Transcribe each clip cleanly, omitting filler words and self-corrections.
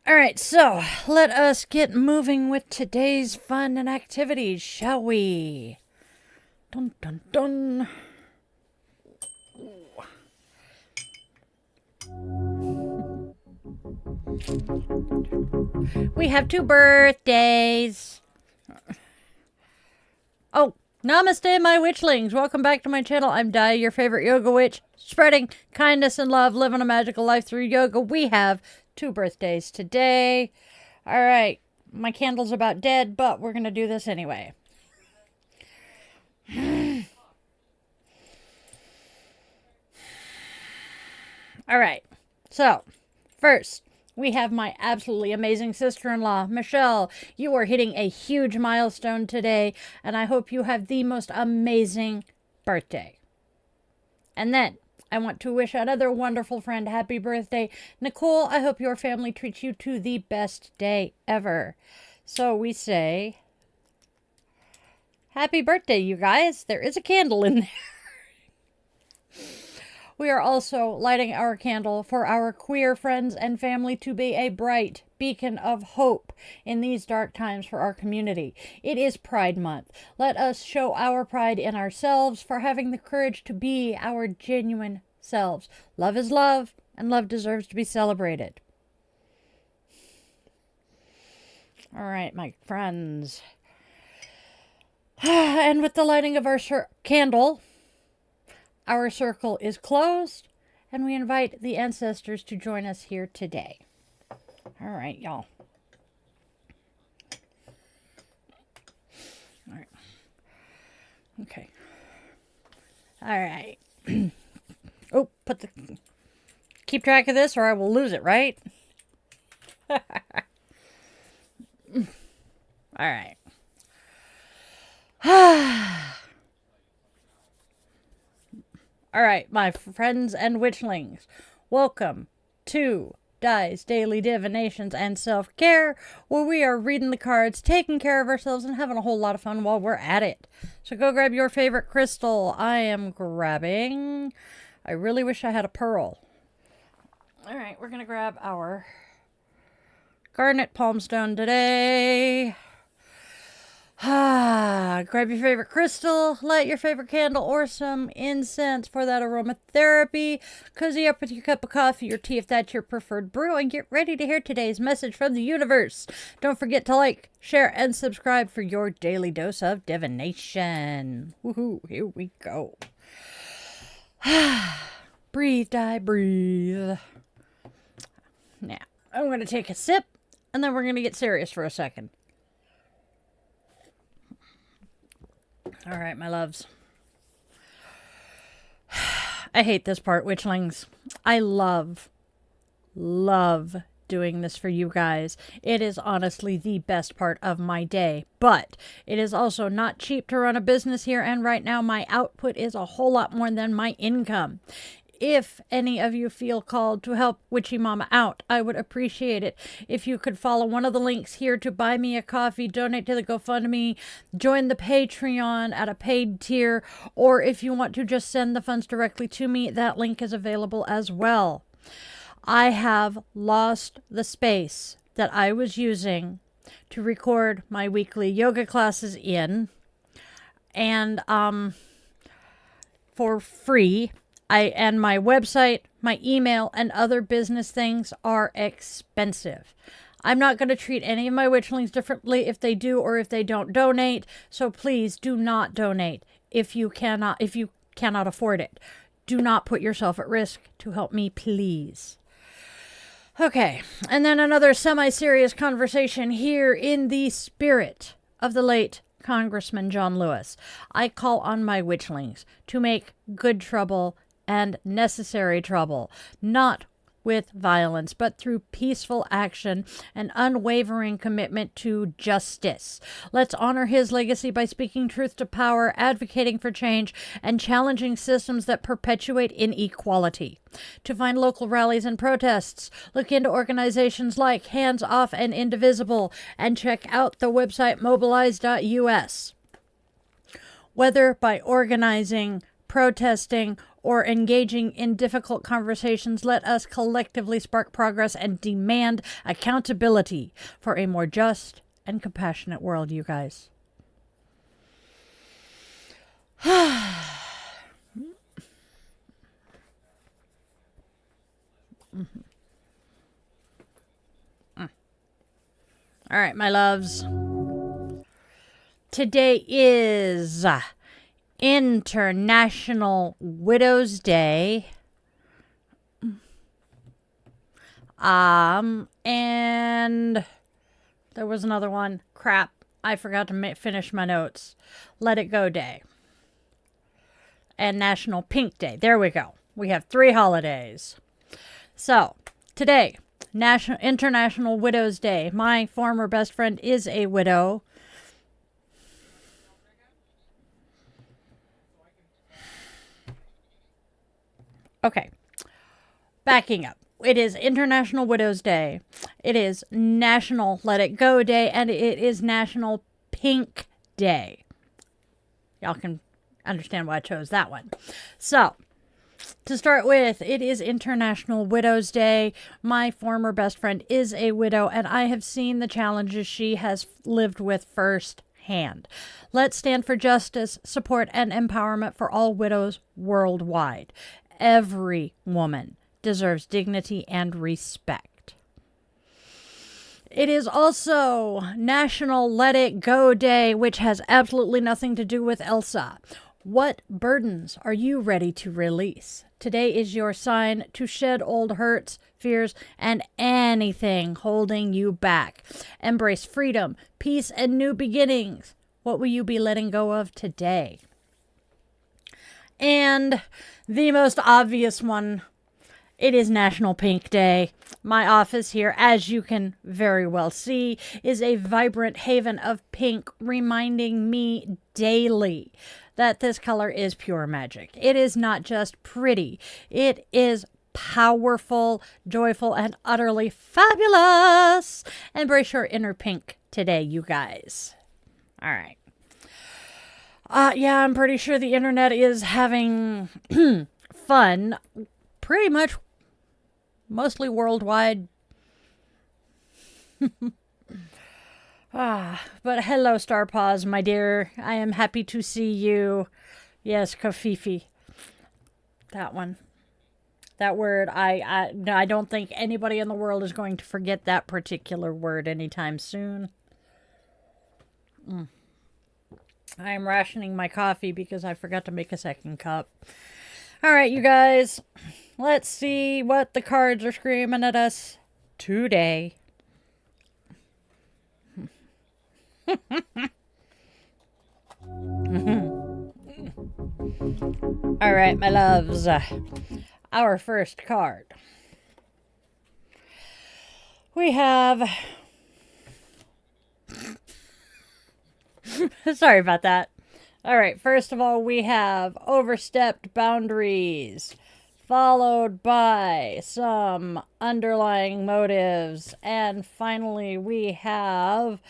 Alright, so let us get moving with today's fun and activities, shall we? Dun dun dun. We have 2 birthdays. Oh, Namaste, my witchlings. Welcome back to my channel. I'm Di, your favorite yoga witch, spreading kindness and love, living a magical life through yoga. We have 2 birthdays today. All right, my candle's about dead, but we're going to do this anyway. All right, so first, we have my absolutely amazing sister-in-law, Michelle. You are hitting a huge milestone today, and I hope you have the most amazing birthday. And then, I want to wish another wonderful friend happy birthday. Nicole, I hope your family treats you to the best day ever. So we say, happy birthday, you guys. There is a candle in there. We are also lighting our candle for our queer friends and family to be a bright beacon of hope in these dark times for our community. It is Pride Month. Let us show our pride in ourselves for having the courage to be our genuine selves. Love is love, and love deserves to be celebrated. All right, my friends. And with the lighting of our candle, our circle is closed, and we invite the ancestors to join us here today. All right, y'all. All right. Okay. All right. Oh, keep track of this or I will lose it, right? All right. All right, my friends and witchlings, welcome to Di's Daily Divinations and Self-Care, where we are reading the cards, taking care of ourselves, and having a whole lot of fun while we're at it. So go grab your favorite crystal. I am grabbing, I really wish I had a pearl. All right, we're going to grab our garnet palmstone today. Grab your favorite crystal, light your favorite candle or some incense for that aromatherapy. Cozy up with your cup of coffee or tea if that's your preferred brew, and get ready to hear today's message from the universe. Don't forget to like, share, and subscribe for your daily dose of divination. Woohoo, here we go. Breathe, Di, breathe. Now, I'm going to take a sip, and then we're going to get serious for a second. All right, my loves. I hate this part, witchlings. I love doing this for you guys. It is honestly the best part of my day, but it is also not cheap to run a business here, and right now my output is a whole lot more than my income. If any of you feel called to help Witchy Mama out, I would appreciate it if you could follow one of the links here to buy me a coffee, donate to the GoFundMe, join the Patreon at a paid tier, or if you want to just send the funds directly to me, that link is available as well. I have lost the space that I was using to record my weekly yoga classes in, and for free. And my website, my email, and other business things are expensive. I'm not going to treat any of my witchlings differently if they do or if they don't donate. So please do not donate if you cannot afford it. Do not put yourself at risk to help me, please. Okay, and then another semi-serious conversation here in the spirit of the late Congressman John Lewis. I call on my witchlings to make good trouble and necessary trouble, not with violence, but through peaceful action and unwavering commitment to justice. Let's honor his legacy by speaking truth to power, advocating for change, and challenging systems that perpetuate inequality. To find local rallies and protests, look into organizations like Hands Off and Indivisible, and check out the website mobilize.us. Whether by organizing, protesting, or engaging in difficult conversations, let us collectively spark progress and demand accountability for a more just and compassionate world, you guys. All right, my loves. Today is International Widow's Day. And there was another one. Crap. I forgot to finish my notes. Let It Go Day. And National Pink Day. There we go. We have 3 holidays. So, today, International Widow's Day. My former best friend is a widow. Okay, backing up. It is International Widow's Day. It is National Let It Go Day, and it is National Pink Day. Y'all can understand why I chose that one. So, to start with, it is International Widow's Day. My former best friend is a widow, and I have seen the challenges she has lived with firsthand. Let's stand for justice, support, and empowerment for all widows worldwide. Every woman deserves dignity and respect. It is also National Let It Go Day, which has absolutely nothing to do with Elsa. What burdens are you ready to release? Today is your sign to shed old hurts, fears, and anything holding you back. Embrace freedom, peace, and new beginnings. What will you be letting go of today? And the most obvious one, it is National Pink Day. My office here, as you can very well see, is a vibrant haven of pink, reminding me daily that this color is pure magic. It is not just pretty. It is powerful, joyful, and utterly fabulous. Embrace your inner pink today, you guys. All right. Yeah, I'm pretty sure the internet is having fun pretty much mostly worldwide. But hello, Star Paws, my dear. I am happy to see you. Yes, Kofifi. That one. That word, I don't think anybody in the world is going to forget that particular word anytime soon. I am rationing my coffee because I forgot to make a second cup. All right, you guys. Let's see what the cards are screaming at us today. All right, my loves. Our first card. We have... Sorry about that. All right, first of all, we have overstepped boundaries, followed by some underlying motives, and finally we have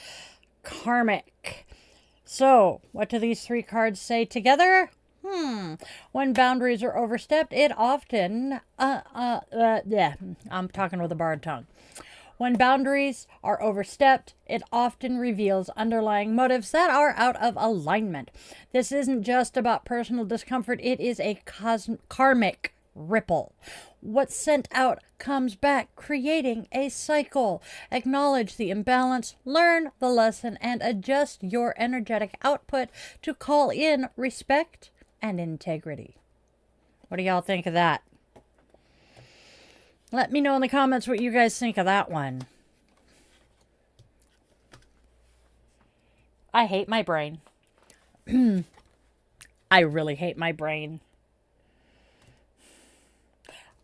karmic. So, what do these 3 cards say together? When boundaries are overstepped, it often, I'm talking with a borrowed tongue. When boundaries are overstepped, it often reveals underlying motives that are out of alignment. This isn't just about personal discomfort, it is a karmic ripple. What's sent out comes back, creating a cycle. Acknowledge the imbalance, learn the lesson, and adjust your energetic output to call in respect and integrity. What do y'all think of that? Let me know in the comments what you guys think of that one. I hate my brain. I really hate my brain.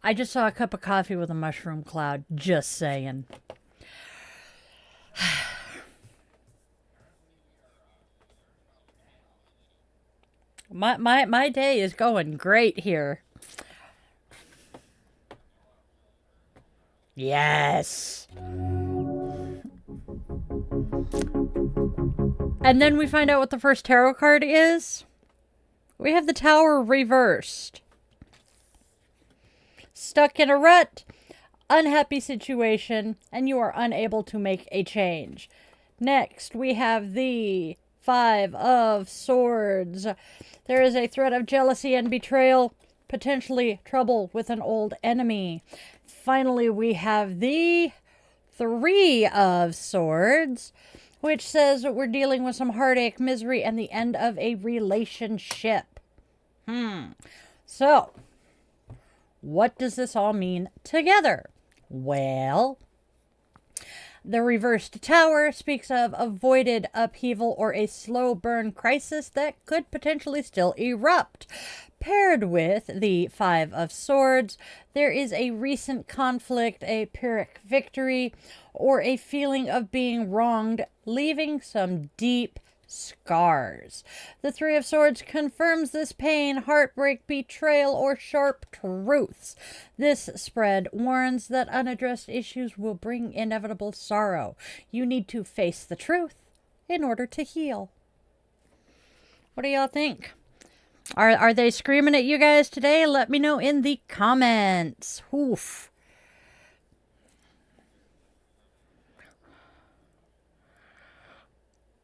I just saw a cup of coffee with a mushroom cloud. Just saying. My day is going great here. Yes. And then we find out what the first tarot card is. We have the Tower reversed. Stuck in a rut, unhappy situation, and you are unable to make a change. Next, we have the Five of Swords. There is a threat of jealousy and betrayal, potentially trouble with an old enemy. Finally, we have the Three of Swords, which says that we're dealing with some heartache, misery, and the end of a relationship. So, what does this all mean together? Well, the reversed Tower speaks of avoided upheaval or a slow burn crisis that could potentially still erupt. Paired with the Five of Swords, there is a recent conflict, a Pyrrhic victory, or a feeling of being wronged, leaving some deep scars. The Three of Swords confirms this pain, heartbreak, betrayal, or sharp truths. This spread warns that unaddressed issues will bring inevitable sorrow. You need to face the truth in order to heal. What do y'all think? Are they screaming at you guys today? Let me know in the comments. Oof.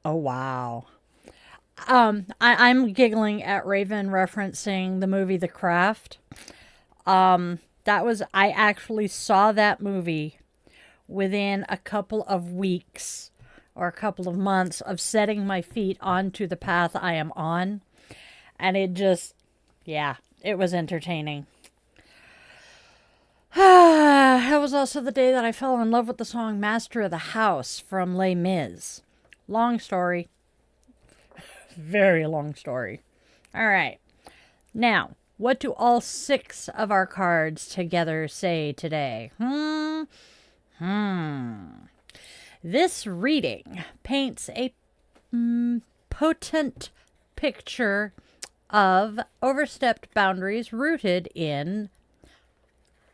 Oh, wow. I'm giggling at Raven referencing the movie The Craft. I actually saw that movie within a couple of weeks or a couple of months of setting my feet onto the path I am on. And it just, yeah, it was entertaining. That was also the day that I fell in love with the song Master of the House from Les Mis. Long story. Very long story. All right. Now, what do all 6 of our cards together say today? This reading paints a potent picture of overstepped boundaries rooted in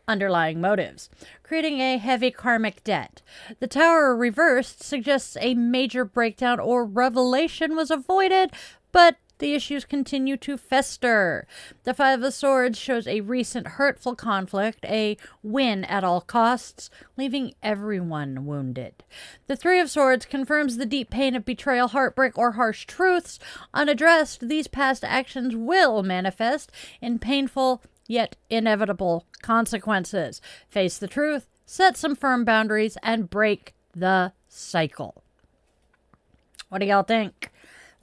underlying motives, creating a heavy karmic debt. The Tower reversed suggests a major breakdown or revelation was avoided, but the issues continue to fester. The Five of Swords shows a recent hurtful conflict, a win at all costs, leaving everyone wounded. The Three of Swords confirms the deep pain of betrayal, heartbreak, or harsh truths. Unaddressed, these past actions will manifest in painful yet inevitable consequences. Face the truth, set some firm boundaries, and break the cycle. What do y'all think?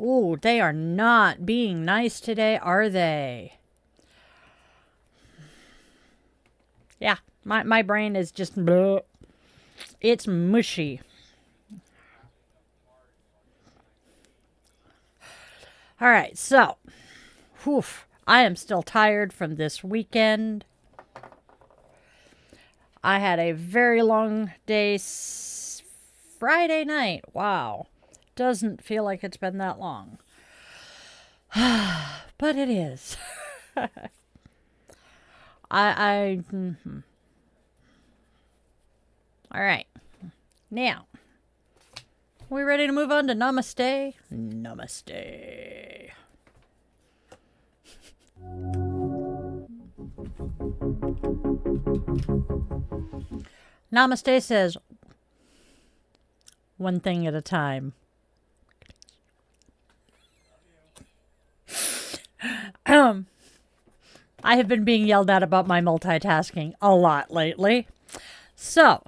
Ooh, they are not being nice today, are they? Yeah, my brain is just bleh. It's mushy. All right, so, I am still tired from this weekend. I had a very long day Friday night. Wow. Doesn't feel like it's been that long. But it is. All right. Now, we ready to move on to Namaste? Namaste. Namaste says, one thing at a time. I have been being yelled at about my multitasking a lot lately. So,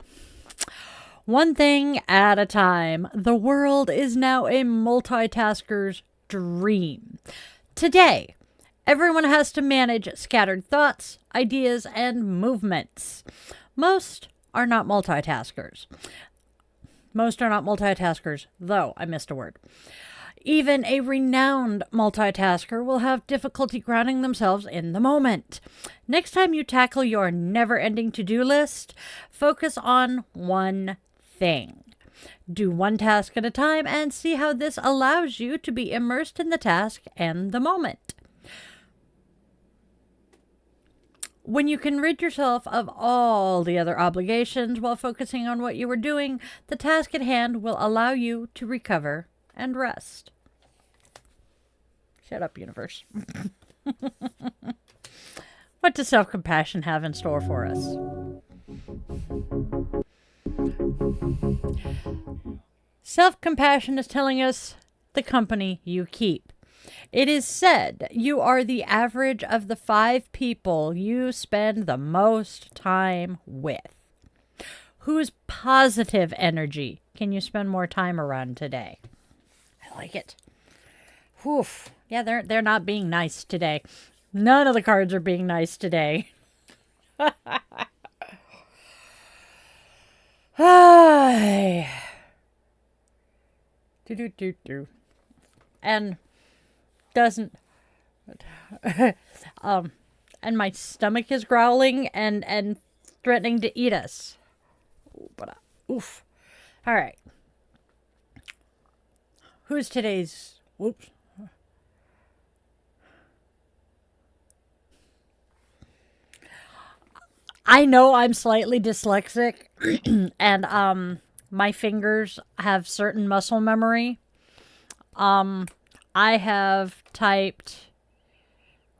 one thing at a time. The world is now a multitasker's dream. Today, everyone has to manage scattered thoughts, ideas, and movements. Most are not multitaskers. Most are not multitaskers, though I missed a word. Even a renowned multitasker will have difficulty grounding themselves in the moment. Next time you tackle your never-ending to-do list, focus on one thing. Do one task at a time and see how this allows you to be immersed in the task and the moment. When you can rid yourself of all the other obligations while focusing on what you were doing, the task at hand will allow you to recover and rest. Shut up, universe. What does self-compassion have in store for us? Self-compassion is telling us the company you keep. It is said you are the average of the 5 people you spend the most time with. Whose positive energy can you spend more time around today? I like it. Whew. Yeah, they're not being nice today. None of the cards are being nice today. And doesn't and my stomach is growling and threatening to eat us. But oof. All right. Who's today's whoops. I know I'm slightly dyslexic and my fingers have certain muscle memory. I have typed,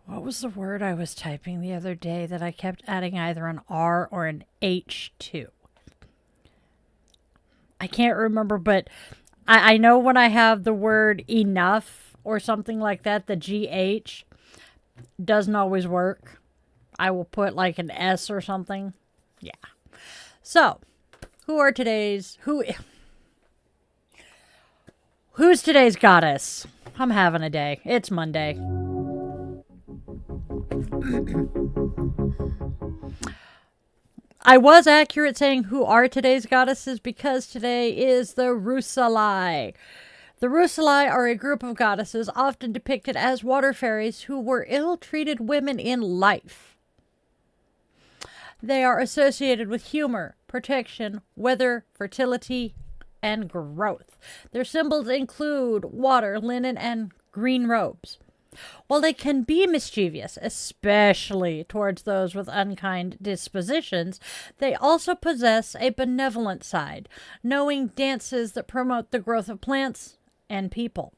what was the word I was typing the other day that I kept adding either an R or an H to? I can't remember, but I know when I have the word enough or something like that, the GH doesn't always work. I will put like an S or something. Yeah. So, who's today's goddess? I'm having a day. It's Monday. I was accurate saying who are today's goddesses because today is the Rusalai. The Rusalai are a group of goddesses often depicted as water fairies who were ill-treated women in life. They are associated with humor, protection, weather, fertility, and growth. Their symbols include water, linen, and green robes. While they can be mischievous, especially towards those with unkind dispositions, they also possess a benevolent side, knowing dances that promote the growth of plants and people.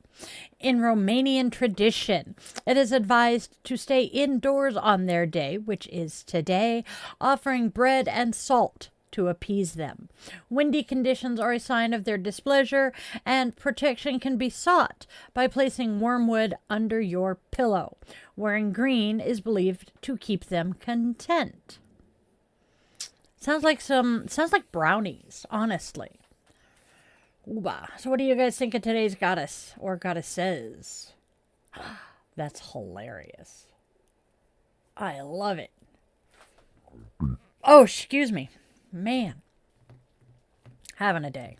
In Romanian tradition, it is advised to stay indoors on their day, which is today, offering bread and salt to appease them. Windy conditions are a sign of their displeasure, and protection can be sought by placing wormwood under your pillow. Wearing green is believed to keep them content. Sounds like brownies, honestly. Ooba. So what do you guys think of today's goddess or goddesses? That's hilarious. I love it. Oh, excuse me. Man. Having a day.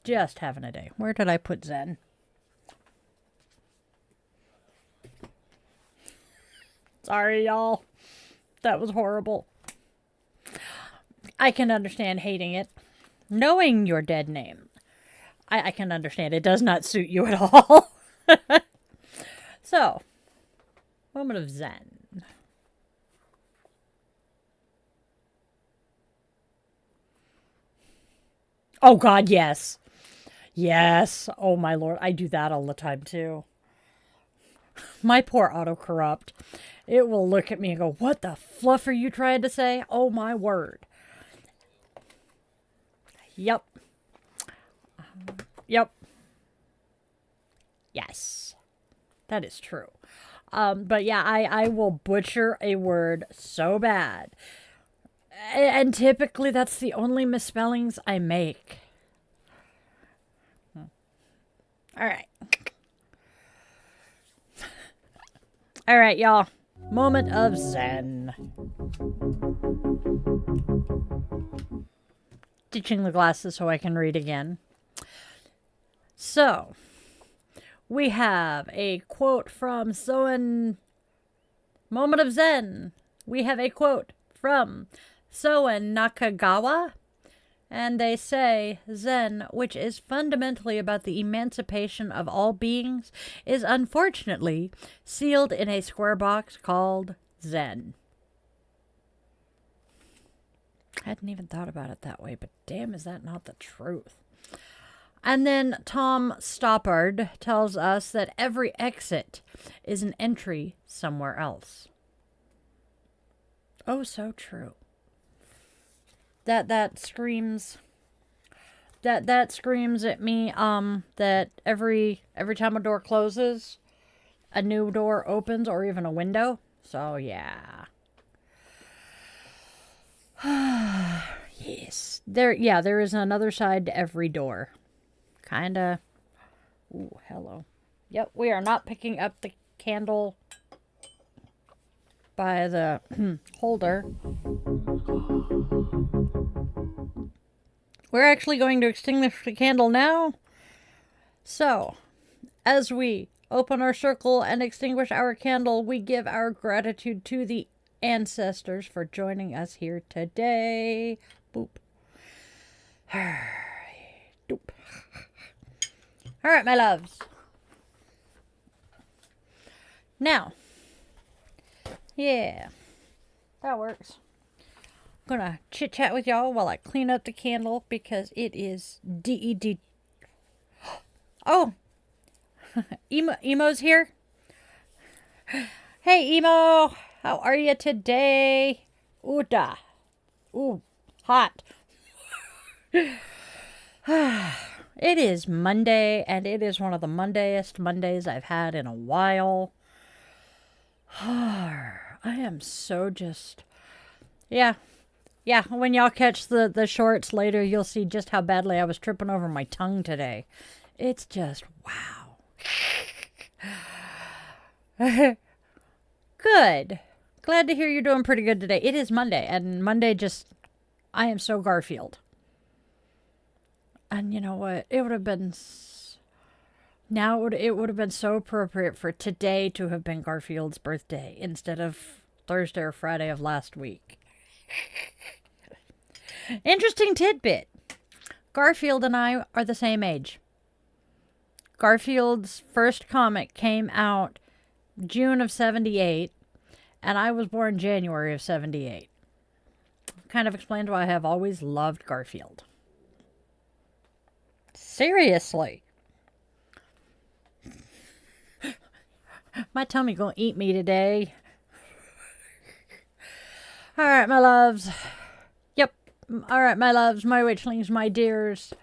Just having a day. Where did I put Zen? Sorry, y'all. That was horrible. I can understand hating it. Knowing your dead name. I can understand. It does not suit you at all. So, moment of Zen. Oh, God, yes. Yes. Oh, my Lord. I do that all the time, too. My poor autocorrupt. It will look at me and go, what the fluff are you trying to say? Oh, my word. Yep. Yep. Yes. That is true. But yeah, I will butcher a word so bad. And typically that's the only misspellings I make. All right. All right, y'all. Moment of Zen. Ditching the glasses so I can read again. So, we have a quote from Soen, Moment of Zen. We have a quote from Soen Nakagawa. And they say, Zen, which is fundamentally about the emancipation of all beings, is unfortunately sealed in a square box called Zen. I hadn't even thought about it that way, but damn, is that not the truth? And then Tom Stoppard tells us that every exit is an entry somewhere else. Oh, so true. That screams at me that every time a door closes, a new door opens, or even a window. So yeah. Yes. There is another side to every door. Kinda. Ooh, hello. Yep, we are not picking up the candle by the holder. We're actually going to extinguish the candle now. So, as we open our circle and extinguish our candle, we give our gratitude to the ancestors for joining us here today. Boop. Doop. All right, my loves. Now, yeah, that works. I'm gonna chit chat with y'all while I clean up the candle because it is DED. Oh, Emo's here. Hey, Emo, how are you today? Ooh, da. Ooh, hot. It is Monday, and it is one of the Mondayest Mondays I've had in a while. I am so just... Yeah, when y'all catch the shorts later, you'll see just how badly I was tripping over my tongue today. It's just, wow. Good. Glad to hear you're doing pretty good today. It is Monday, and Monday just... I am so Garfield. And you know what? It would have been... it would have been so appropriate for today to have been Garfield's birthday instead of Thursday or Friday of last week. Interesting tidbit. Garfield and I are the same age. Garfield's first comic came out June of 78, and I was born January of 78. Kind of explains why I have always loved Garfield. Seriously. My tummy gonna eat me today. All right, my loves. Yep. All right, my loves, my witchlings, my dears.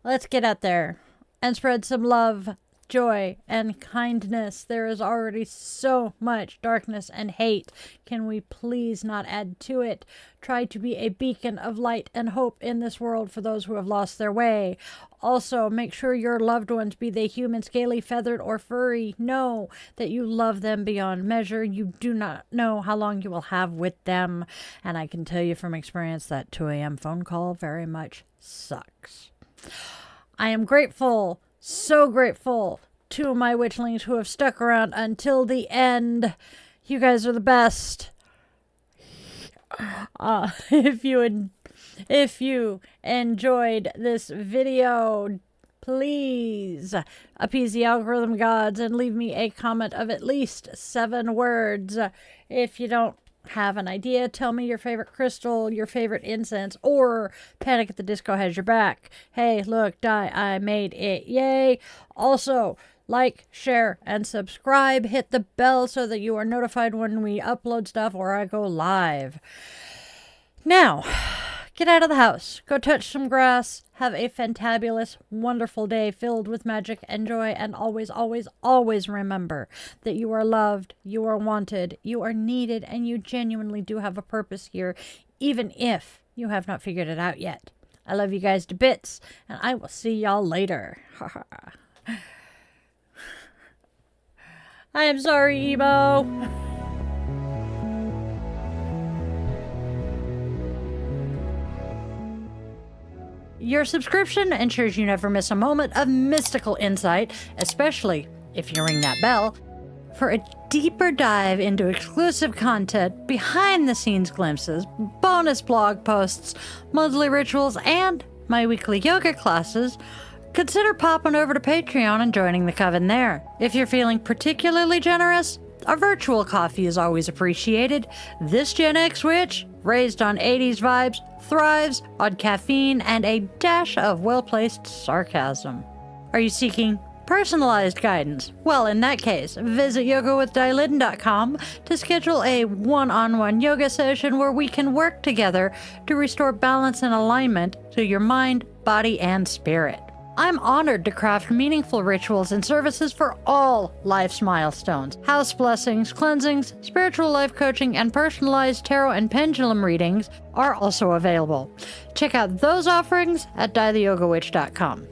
Let's get out there and spread some love, joy, and kindness. There is already so much darkness and hate. Can we please not add to it? Try to be a beacon of light and hope in this world for those who have lost their way. Also, make sure your loved ones, be they human, scaly, feathered, or furry, know that you love them beyond measure. You do not know how long you will have with them. And I can tell you from experience that 2 a.m. phone call very much sucks. I am grateful, so grateful to my witchlings who have stuck around until the end. You guys are the best. If you enjoyed this video, please appease the algorithm gods and leave me a comment of at least 7 words. If you don't have an idea, tell me your favorite crystal, your favorite incense, or Panic at the Disco has your back. Hey, look, I made it. Yay. Also, like, share, and subscribe. Hit the bell so that you are notified when we upload stuff or I go live. Now, get out of the house. Go touch some grass. Have a fantabulous, wonderful day filled with magic and joy. And always, always, always remember that you are loved, you are wanted, you are needed, and you genuinely do have a purpose here, even if you have not figured it out yet. I love you guys to bits, and I will see y'all later. I am sorry, Emo. Your subscription ensures you never miss a moment of mystical insight, especially if you ring that bell, for a deeper dive into exclusive content, behind-the-scenes glimpses, bonus blog posts, monthly rituals, and my weekly yoga classes. Consider popping over to Patreon and joining the coven there. If you're feeling particularly generous, a virtual coffee is always appreciated. This Gen X witch, raised on 80s vibes, thrives on caffeine and a dash of well-placed sarcasm. Are you seeking personalized guidance? Well, in that case, visit yogawithdylin.com to schedule a one-on-one yoga session where we can work together to restore balance and alignment to your mind, body, and spirit. I'm honored to craft meaningful rituals and services for all life's milestones. House blessings, cleansings, spiritual life coaching, and personalized tarot and pendulum readings are also available. Check out those offerings at dieTheYogaWitch.com.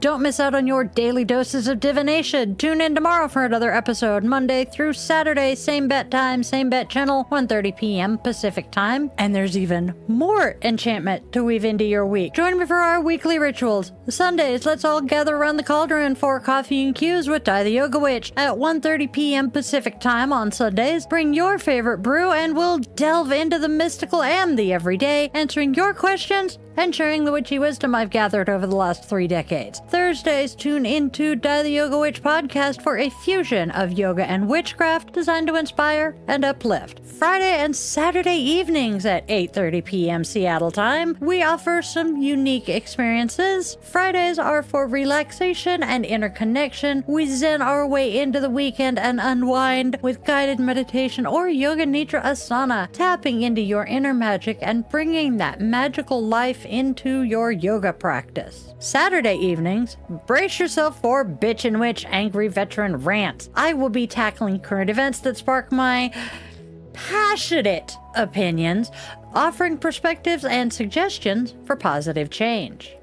Don't miss out on your daily doses of divination. Tune in tomorrow for another episode, Monday through Saturday, same bat time, same bat channel, 1:30 p.m. Pacific time. And there's even more enchantment to weave into your week. Join me for our weekly rituals. Sundays, let's all gather around the cauldron for coffee and cues with Di the Yoga Witch at 1:30 p.m. Pacific time on Sundays. Bring your favorite brew and we'll delve into the mystical and the everyday, answering your questions and sharing the witchy wisdom I've gathered over the last 3 decades. Thursdays, tune into Di the Yoga Witch podcast for a fusion of yoga and witchcraft designed to inspire and uplift. Friday and Saturday evenings at 8:30 p.m. Seattle time, we offer some unique experiences. Fridays are for relaxation and interconnection. We zen our way into the weekend and unwind with guided meditation or yoga nidra asana, tapping into your inner magic and bringing that magical life into your yoga practice. Saturday evenings, brace yourself for Bitch and Witch Angry Veteran Rants. I will be tackling current events that spark my passionate opinions, offering perspectives and suggestions for positive change.